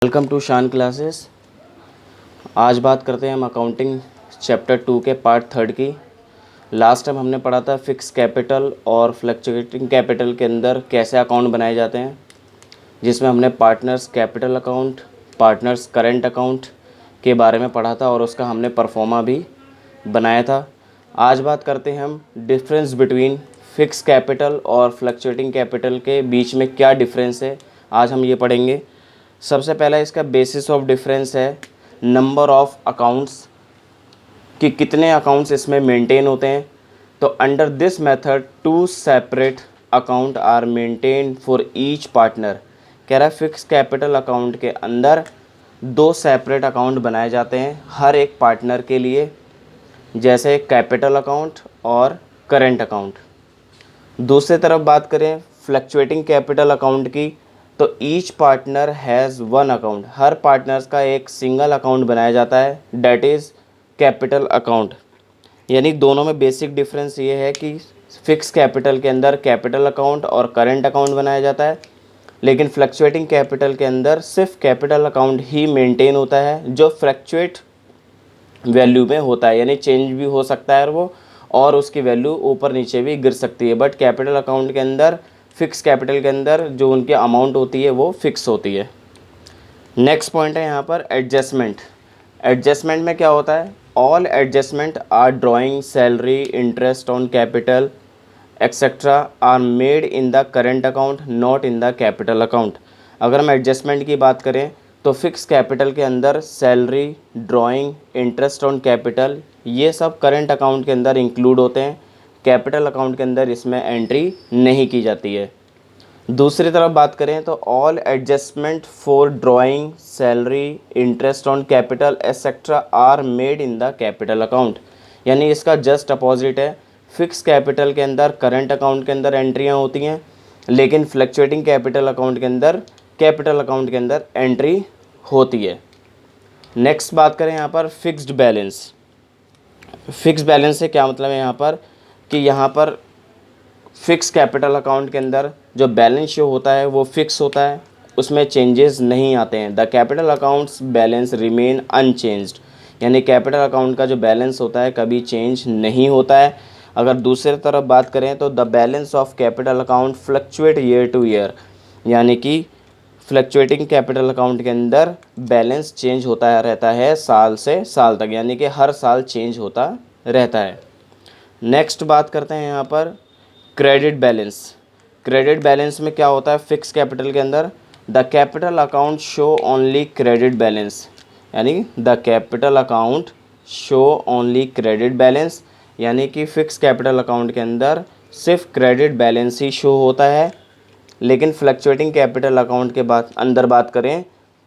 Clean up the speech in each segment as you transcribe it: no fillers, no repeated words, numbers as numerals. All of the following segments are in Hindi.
वेलकम टू शान क्लासेस। आज बात करते हैं हम अकाउंटिंग चैप्टर 2 के पार्ट 3 की। लास्ट टाइम हमने पढ़ा था फिक्स कैपिटल और फ्लक्चुएटिंग कैपिटल के अंदर कैसे अकाउंट बनाए जाते हैं, जिसमें हमने partners capital account, partners current account के बारे में पढ़ा था और उसका हमने परफॉर्मा भी बनाया था। आज बात करते हैं हम डिफरेंस बिटवीन फिक्स कैपिटल और फ्लक्चुएटिंग कैपिटल के बीच में क्या डिफरेंस है, आज हम ये पढ़ेंगे। सबसे पहला इसका बेसिस ऑफ डिफरेंस है नंबर ऑफ अकाउंट्स, कि कितने अकाउंट्स इसमें मेंटेन होते हैं। तो under this method 2 separate account are maintain for each partner. कह रहा है फिक्स कैपिटल अकाउंट के अंदर 2 सेपरेट अकाउंट बनाए जाते हैं हर एक पार्टनर के लिए, जैसे कैपिटल अकाउंट और करेंट अकाउंट। दूसरी तरफ बात करें फ्लक्चुएटिंग कैपिटल अकाउंट की, तो each partner has 1 account. Her partners का एक सिंगल अकाउंट बनाया जाता है, डैट इज़ कैपिटल अकाउंट। यानी दोनों में बेसिक डिफरेंस ये है कि फिक्स कैपिटल के अंदर कैपिटल अकाउंट और करेंट अकाउंट बनाया जाता है, लेकिन फ्लक्चुएटिंग कैपिटल के अंदर सिर्फ कैपिटल अकाउंट ही मेंटेन होता है, जो फ्लक्चुएट वैल्यू में होता है, यानी चेंज भी हो सकता है और उसकी वैल्यू ऊपर नीचे भी गिर सकती है। बट कैपिटल अकाउंट के अंदर, फिक्स कैपिटल के अंदर जो उनकी अमाउंट होती है वो फिक्स होती है। नेक्स्ट पॉइंट है यहाँ पर एडजस्टमेंट। एडजस्टमेंट में क्या होता है, all adjustment are drawing salary, interest on capital etcetera are made in the current account, not in the capital account. अगर हम एडजस्टमेंट की बात करें तो फिक्स कैपिटल के अंदर salary, drawing, interest on capital, ये सब करेंट अकाउंट के अंदर इंक्लूड होते हैं। कैपिटल अकाउंट के अंदर इसमें एंट्री नहीं की जाती है। दूसरी तरफ बात करें तो all adjustment for drawing salary, interest on capital etcetera are made in the capital account. यानी इसका जस्ट अपोजिट है, फिक्स कैपिटल के अंदर करेंट अकाउंट के अंदर एंट्रियां होती हैं, लेकिन फ्लक्चुएटिंग कैपिटल अकाउंट के अंदर कैपिटल अकाउंट के अंदर एंट्री होती है। नेक्स्ट बात करें यहाँ पर फिक्स्ड बैलेंस। फिक्स बैलेंस से क्या मतलब है यहाँ पर, कि यहाँ पर फिक्स कैपिटल अकाउंट के अंदर जो बैलेंस शो होता है वो फिक्स होता है, उसमें चेंजेस नहीं आते हैं। The capital accounts balance remain unchanged, यानी कैपिटल अकाउंट का जो बैलेंस होता है कभी चेंज नहीं होता है। अगर दूसरी तरफ बात करें तो the balance of capital account fluctuate year two year, यानी कि फ्लक्चुएटिंग कैपिटल अकाउंट के अंदर बैलेंस चेंज होता रहता है साल से साल तक, यानी कि हर साल चेंज होता रहता है। नेक्स्ट बात करते हैं यहाँ पर क्रेडिट बैलेंस। क्रेडिट बैलेंस में क्या होता है, फिक्स कैपिटल के अंदर the capital account show only credit balance, यानी the capital account show only credit balance, यानी कि फिक्स कैपिटल अकाउंट के अंदर सिर्फ क्रेडिट बैलेंस ही शो होता है। लेकिन फ्लक्चुएटिंग कैपिटल अकाउंट के अंदर बात करें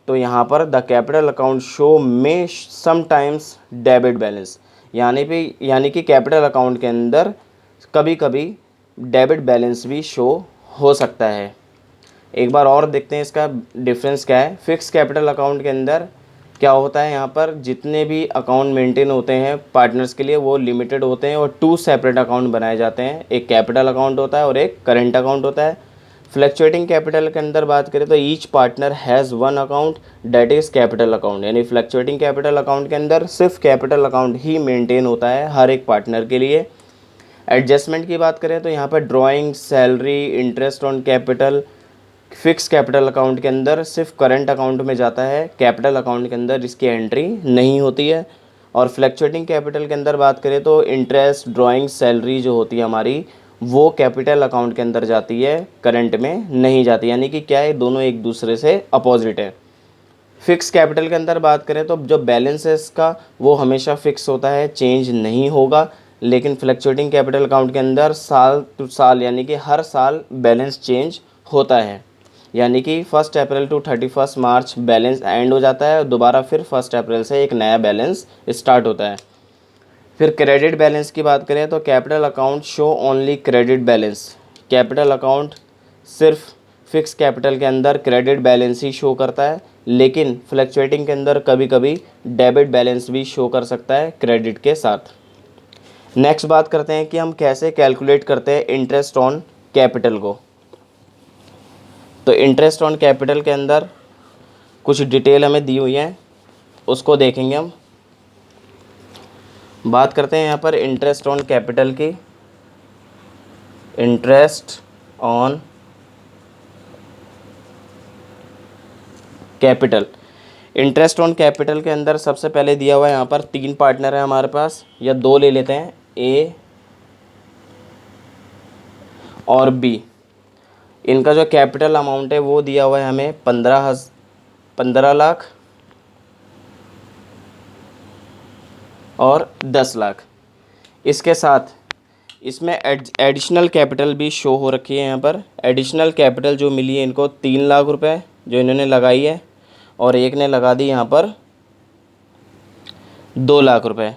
तो यहाँ पर द कैपिटल अकाउंट शो में समटाइम्स डेबिट बैलेंस, यानी कि कैपिटल अकाउंट के अंदर कभी कभी डेबिट बैलेंस भी शो हो सकता है। एक बार और देखते हैं इसका डिफरेंस क्या है। फिक्स कैपिटल अकाउंट के अंदर क्या होता है, यहाँ पर जितने भी अकाउंट मेंटेन होते हैं पार्टनर्स के लिए वो लिमिटेड होते हैं और 2 सेपरेट अकाउंट बनाए जाते हैं, एक कैपिटल अकाउंट होता है और एक करेंट अकाउंट होता है। फ्लक्चुएटिंग कैपिटल के अंदर बात करें तो each partner has 1 account, that is capital account. यानी फ्लक्चुएटिंग कैपिटल अकाउंट के अंदर सिर्फ कैपिटल अकाउंट ही मेंटेन होता है हर एक पार्टनर के लिए। एडजस्टमेंट की बात करें तो यहाँ पर drawing salary, interest on capital fix capital account के अंदर सिर्फ करंट अकाउंट में जाता है, कैपिटल अकाउंट के अंदर इसकी एंट्री नहीं होती है। और फ्लक्चुएटिंग कैपिटल के अंदर बात करें तो इंटरेस्ट, ड्राइंग सैलरी जो होती है हमारी, वो कैपिटल अकाउंट के अंदर जाती है, करंट में नहीं जाती। यानी कि क्या है, दोनों एक दूसरे से अपोजिट है। फिक्स कैपिटल के अंदर बात करें तो जो बैलेंस है इसका वो हमेशा फिक्स होता है, चेंज नहीं होगा। लेकिन फ्लक्चुएटिंग कैपिटल अकाउंट के अंदर साल टू साल, यानी कि हर साल बैलेंस चेंज होता है। यानी कि 1 अप्रैल टू 31 मार्च बैलेंस एंड हो जाता है, दोबारा फिर 1 अप्रैल से एक नया बैलेंस स्टार्ट होता है। फिर क्रेडिट बैलेंस की बात करें तो capital account show only credit balance. Capital account सिर्फ फिक्स कैपिटल के अंदर क्रेडिट बैलेंस ही शो करता है, लेकिन फ्लक्चुएटिंग के अंदर कभी कभी डेबिट बैलेंस भी शो कर सकता है क्रेडिट के साथ। नेक्स्ट बात करते हैं कि हम कैसे कैलकुलेट करते हैं इंटरेस्ट ऑन कैपिटल को। तो इंटरेस्ट ऑन कैपिटल के अंदर कुछ डिटेल हमें दी हुई है, उसको देखेंगे हम। बात करते हैं यहाँ पर इंटरेस्ट ऑन कैपिटल की। Interest on capital, interest on capital के अंदर सबसे पहले दिया हुआ है यहाँ पर 3 पार्टनर है हमारे पास, या 2 ले लेते हैं, ए और बी। इनका जो कैपिटल अमाउंट है वो दिया हुआ है हमें 15 लाख और 10 लाख। इसके साथ इसमें एडिशनल कैपिटल भी शो हो रखी है यहाँ पर। एडिशनल कैपिटल जो मिली है इनको 3 लाख रुपए जो इन्होंने लगाई है, और एक ने लगा दी यहाँ पर 2 लाख रुपए।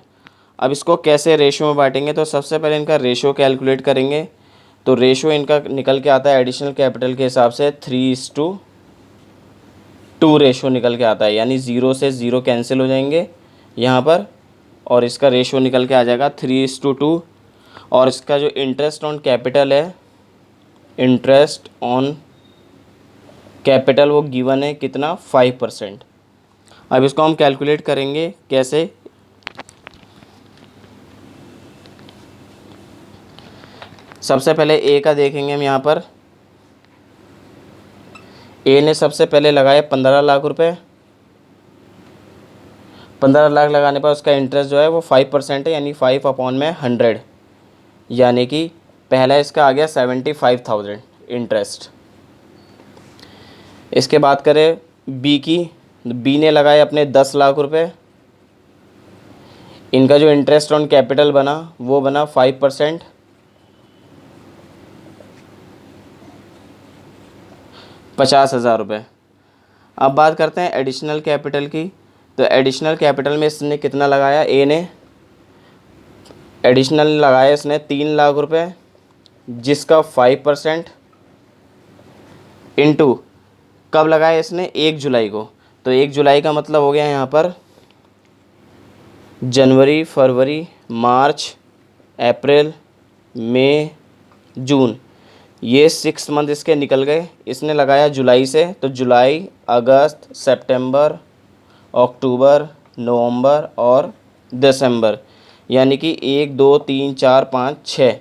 अब इसको कैसे रेशो में बांटेंगे, तो सबसे पहले इनका रेशो कैलकुलेट करेंगे। तो रेशो इनका निकल के आता है एडिशनल कैपिटल के हिसाब से 3:2 रेशो निकल के आता है, यानी 0 से 0 कैंसिल हो जाएंगे यहाँ पर, और इसका रेशो निकल के आ जाएगा 3:2। और इसका जो इंटरेस्ट ऑन कैपिटल है, इंटरेस्ट ऑन कैपिटल वो गिवन है कितना, 5%। अब इसको हम कैलकुलेट करेंगे कैसे। सबसे पहले ए का देखेंगे हम यहाँ पर। ए ने सबसे पहले लगाए 15 लाख रुपए। 15 लाख लगाने पर उसका इंटरेस्ट जो है वो 5% है, यानी 5/100, यानी कि पहला इसका आ गया 75,000 इंटरेस्ट। इसके बात करें बी की, बी ने लगाए अपने 10 लाख रुपए। इनका जो इंटरेस्ट ऑन कैपिटल बना वो बना 5%, 50,000 रुपये। अब बात करते हैं एडिशनल कैपिटल की। तो एडिशनल कैपिटल में इसने कितना लगाया, ए ने एडिशनल लगाया इसने 3 लाख रुपए, जिसका 5% इंटू कब लगाया इसने, 1 जुलाई को। तो 1 जुलाई का मतलब हो गया यहाँ पर जनवरी, फरवरी, मार्च, अप्रैल, मई, जून, ये 6 मंथ इसके निकल गए। इसने लगाया जुलाई से, तो जुलाई, अगस्त, सितंबर, अक्टूबर, नवंबर और दिसंबर, यानी कि 1 2 3 4 5 6।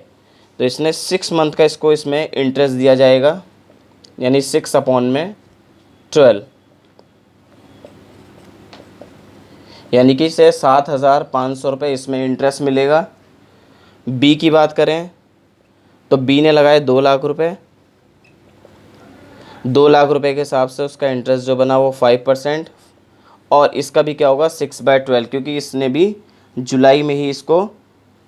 तो इसने 6 मंथ का इसको इसमें इंटरेस्ट दिया जाएगा, यानी 6/12, यानी कि इसे 7,500 रुपये इसमें इंटरेस्ट मिलेगा। बी की बात करें तो बी ने लगाए 2 लाख रुपए। 2 लाख रुपए के हिसाब से उसका इंटरेस्ट जो बना वो 5%, और इसका भी क्या होगा 6/12, क्योंकि इसने भी जुलाई में ही इसको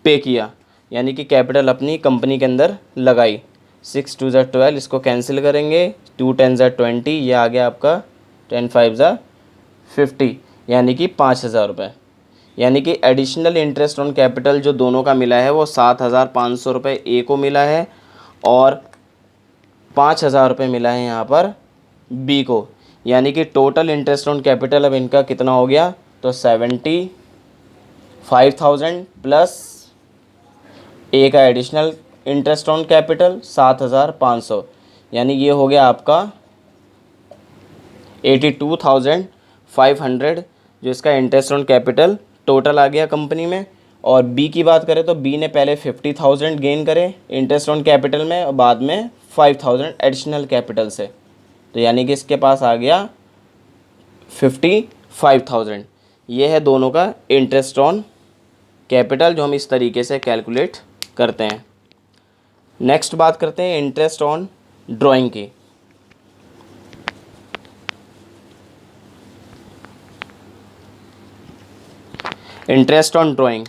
पे किया, यानी कि कैपिटल अपनी कंपनी के अंदर लगाई। 6 2 ज़ा 12, इसको कैंसिल करेंगे, 2 10 ज़ा 20, ये आ गया आपका 10 5 ज़ा 50, यानी कि 5,000 रुपये। यानी कि एडिशनल इंटरेस्ट ऑन कैपिटल जो दोनों का मिला है वो 7,500 रुपये ए को मिला है, और 5,000 रुपये मिला है यहाँ पर बी को। यानी कि टोटल इंटरेस्ट ऑन कैपिटल अब इनका कितना हो गया, तो 75,000 प्लस ए का एडिशनल इंटरेस्ट ऑन कैपिटल 7,500, यानी ये हो गया आपका 82,500 जो इसका इंटरेस्ट ऑन कैपिटल टोटल आ गया कंपनी में। और बी की बात करें तो बी ने पहले 50,000 गेन करे इंटरेस्ट ऑन कैपिटल में, और बाद में 5,000 एडिशनल कैपिटल से, तो यानी कि इसके पास आ गया 55,000। ये है दोनों का इंटरेस्ट ऑन कैपिटल जो हम इस तरीके से कैलकुलेट करते हैं। नेक्स्ट बात करते हैं इंटरेस्ट ऑन ड्राइंग की। Interest on drawing,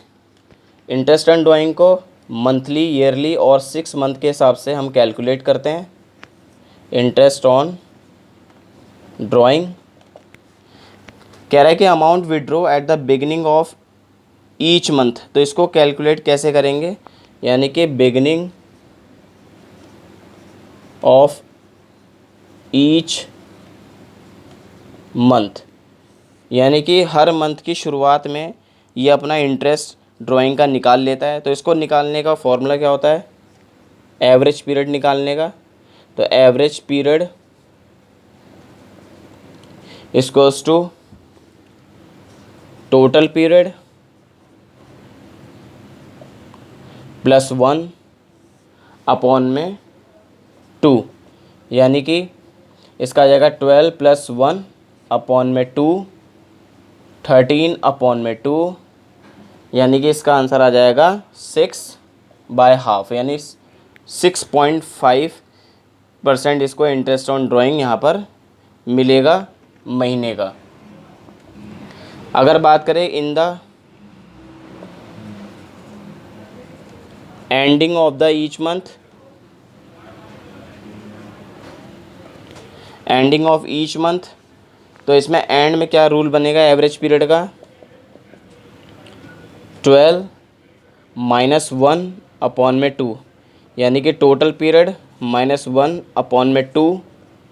interest on drawing को मंथली, ईयरली और 6 मंथ के हिसाब से हम कैलकुलेट करते हैं। इंटरेस्ट ऑन ड्राइंग कह रहा है कि amount withdraw at the beginning of each month, तो इसको कैलकुलेट कैसे करेंगे, यानी कि बिगिनिंग ऑफ ईच मंथ, यानी कि हर मंथ की शुरुआत में ये अपना इंटरेस्ट ड्राइंग का निकाल लेता है। तो इसको निकालने का फॉर्मूला क्या होता है, एवरेज पीरियड निकालने का। तो average period equals to total period plus 1 upon में 2, यानी कि इसका आ जाएगा 12 प्लस 1 अपॉन में 2, 13 अपॉन में 2, यानी कि इसका आंसर आ जाएगा 6/2, यानी 6.5% इसको इंटरेस्ट ऑन ड्राइंग यहाँ पर मिलेगा महीने का। अगर बात करें in the ending of the each month, ending of each month, तो इसमें एंड में क्या रूल बनेगा एवरेज पीरियड का, 12 माइनस 1 अपॉन में 2, यानी कि टोटल पीरियड माइनस 1 अपॉन में 2,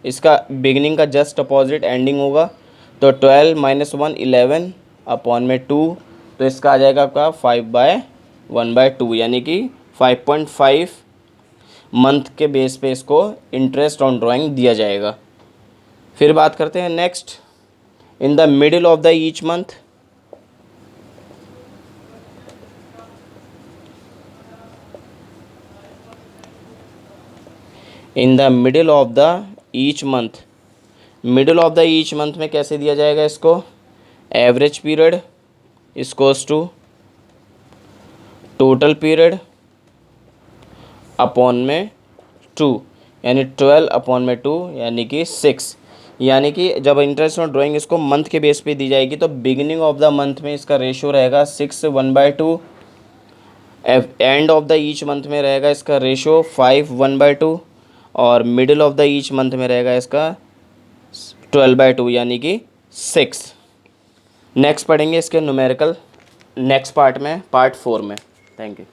इसका बिगिनिंग का जस्ट अपोजिट एंडिंग होगा, तो 12 माइनस 1 11 अपॉन में 2, तो इसका आ जाएगा आपका 5/1/2, यानी कि 5.5 मंथ के बेस पे इसको इंटरेस्ट ऑन ड्राइंग दिया जाएगा। फिर बात करते हैं next, in the middle of the each month, in the middle of the each month, middle of the each month में कैसे दिया जाएगा इसको, average period equals to total period upon में 2, यानी 12 अपॉन में 2, यानी कि 6, यानी कि जब इंटरेस्ट ऑन ड्राइंग इसको मंथ के बेस पे दी जाएगी तो बिगिनिंग ऑफ द मंथ में इसका रेशियो रहेगा 6/1/2, end of the each month में रहेगा इसका रेशियो 5/1/2, और middle of the each month में रहेगा इसका 12/2, यानी कि 6। नेक्स्ट पढ़ेंगे इसके न्यूमेरिकल नेक्स्ट पार्ट में, पार्ट 4 में। Thank you.